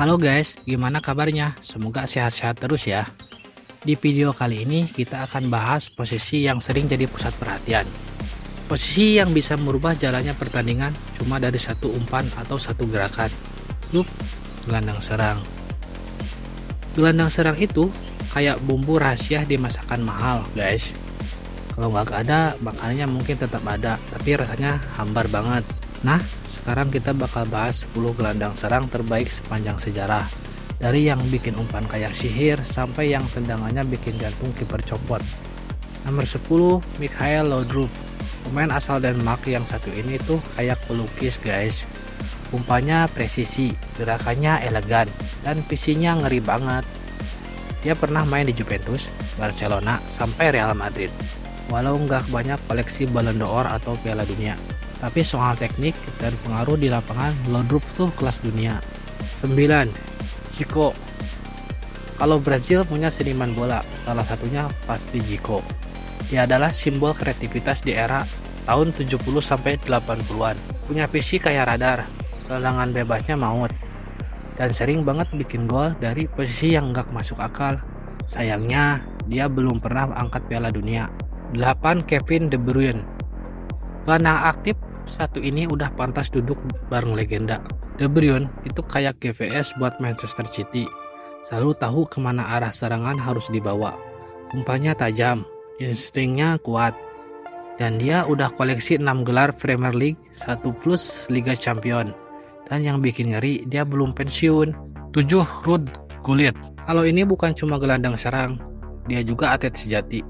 Halo guys, gimana kabarnya? Semoga sehat-sehat terus ya. Di video kali ini kita akan bahas posisi yang sering jadi pusat perhatian. Posisi yang bisa merubah jalannya pertandingan cuma dari satu umpan atau satu gerakan. Yup, gelandang serang. Gelandang serang itu kayak bumbu rahasia di masakan mahal guys. Kalau nggak ada, makanannya mungkin tetap ada, tapi rasanya hambar banget. Nah, sekarang kita bakal bahas 10 gelandang serang terbaik sepanjang sejarah. Dari yang bikin umpan kayak sihir sampai yang tendangannya bikin jantung kiper copot. Nomor 10, Mikhail Laudrup. Pemain asal Denmark yang satu ini tuh kayak pelukis guys. Umpannya presisi, gerakannya elegan, dan visinya ngeri banget. Dia pernah main di Juventus, Barcelona, sampai Real Madrid. Walau nggak banyak koleksi Ballon d'Or atau Piala Dunia, tapi soal teknik dan pengaruh di lapangan, Laudrup tuh kelas dunia. 9. Zico. Kalau Brazil punya seniman bola, salah satunya pasti Zico. Dia adalah simbol kreativitas di era tahun 70 sampai 80-an. Punya visi kayak radar, tendangan bebasnya maut, dan sering banget bikin gol dari posisi yang nggak masuk akal. Sayangnya, dia belum pernah angkat Piala Dunia. 8. Kevin De Bruyne. Gelandang aktif satu ini udah pantas duduk bareng legenda. De Bruyne itu kayak GVS buat Manchester City. Selalu tahu kemana arah serangan harus dibawa. Umpannya tajam, instingnya kuat. Dan dia udah koleksi 6 gelar Premier League, 1 plus Liga Champion. Dan yang bikin ngeri, dia belum pensiun. 7. Ruud Gullit. Kalau ini bukan cuma gelandang serang, dia juga atlet sejati.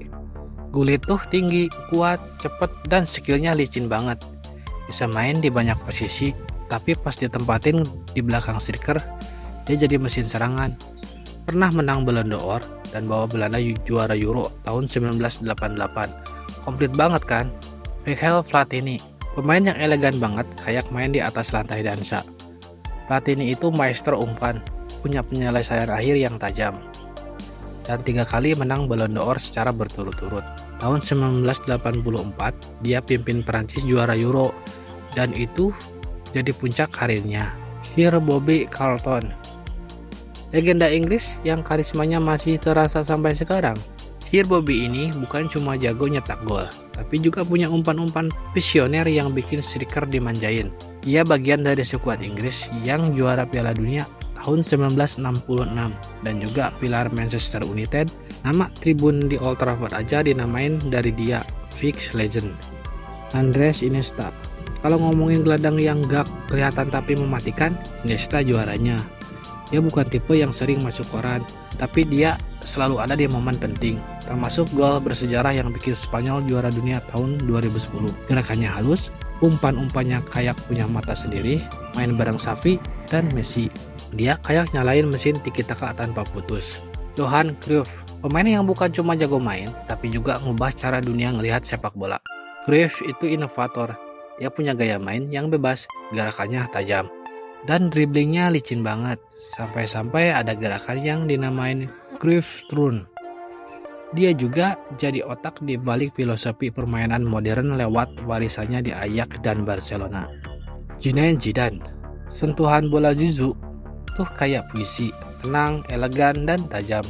Gullit tuh tinggi, kuat, cepet, dan skillnya licin banget. Bisa main di banyak posisi, tapi pas ditempatin di belakang striker, dia jadi mesin serangan. Pernah menang Ballon d'Or dan bawa Belanda juara Euro tahun 1988. Komplit banget kan? Michel Platini, pemain yang elegan banget, kayak main di atas lantai dansa. Platini itu maestro umpan, punya penyelesaian akhir yang tajam. Dan 3 kali menang Ballon d'Or secara berturut-turut. Tahun 1984, dia pimpin Prancis juara Euro, dan itu jadi puncak karirnya. Sir Bobby Charlton, legenda Inggris yang karismanya masih terasa sampai sekarang. Sir Bobby ini bukan cuma jago nyetak gol, tapi juga punya umpan-umpan visioner yang bikin striker dimanjain. Dia bagian dari skuad Inggris yang juara Piala Dunia tahun 1966 dan juga pilar Manchester United. Nama tribun di Old Trafford aja dinamain dari dia, Fix Legend. Andres Iniesta. Kalau ngomongin gelandang yang gak kelihatan tapi mematikan, Iniesta juaranya. Dia bukan tipe yang sering masuk koran, tapi dia selalu ada di momen penting, termasuk gol bersejarah yang bikin Spanyol juara dunia tahun 2010. Gerakannya halus, umpan-umpannya kayak punya mata sendiri, main bareng Xavi dan Messi. Dia kayak nyalain mesin tiki-taka tanpa putus. Johan Cruyff, pemain yang bukan cuma jago main, tapi juga ngubah cara dunia ngelihat sepak bola. Cruyff itu inovator. Dia punya gaya main yang bebas, gerakannya tajam, dan dribblingnya licin banget. Sampai-sampai ada gerakan yang dinamain Cruyff Run. Dia juga jadi otak di balik filosofi permainan modern lewat warisannya di Ajax dan Barcelona. Zinedine Zidane, sentuhan bola Zizou tuh kayak puisi, tenang, elegan, dan tajam.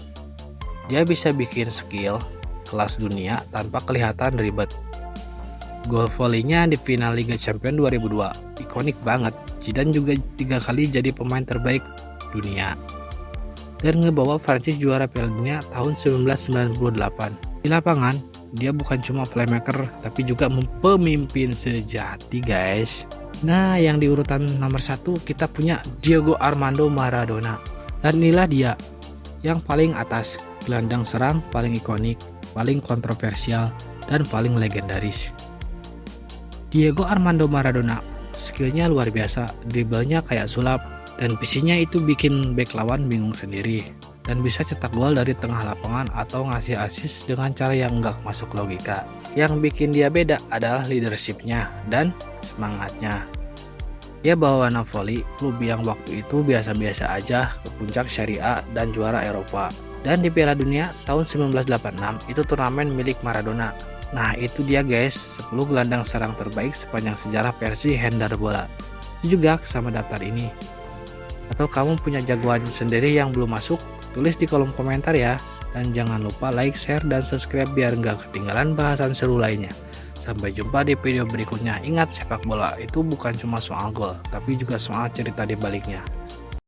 Dia bisa bikin skill kelas dunia tanpa kelihatan ribet. Gol volley-nya di final Liga Champions 2002 ikonik banget. Zidane juga 3 kali jadi pemain terbaik dunia dan ngebawa Prancis juara Piala Dunia tahun 1998. Di lapangan, dia bukan cuma playmaker tapi juga pemimpin sejati guys. Nah, yang di urutan nomor 1 kita punya Diego Armando Maradona. Dan inilah dia yang paling atas, gelandang serang paling ikonik, paling kontroversial, dan paling legendaris. Diego Armando Maradona, skillnya luar biasa, dribblenya kayak sulap, dan visinya itu bikin bek lawan bingung sendiri. Dan bisa cetak gol dari tengah lapangan atau ngasih assist dengan cara yang nggak masuk logika. Yang bikin dia beda adalah leadershipnya dan semangatnya. Dia bawa Napoli, klub yang waktu itu biasa-biasa aja, ke puncak Serie A dan juara Eropa. Dan di Piala Dunia tahun 1986 itu turnamen milik Maradona. Nah itu dia guys, 10 gelandang serang terbaik sepanjang sejarah versi Handar Bola. Juga sama daftar ini. Atau kamu punya jagoan sendiri yang belum masuk? Tulis di kolom komentar ya. Dan jangan lupa like, share, dan subscribe biar nggak ketinggalan bahasan seru lainnya. Sampai jumpa di video berikutnya. Ingat, sepak bola itu bukan cuma soal gol, tapi juga soal cerita di baliknya.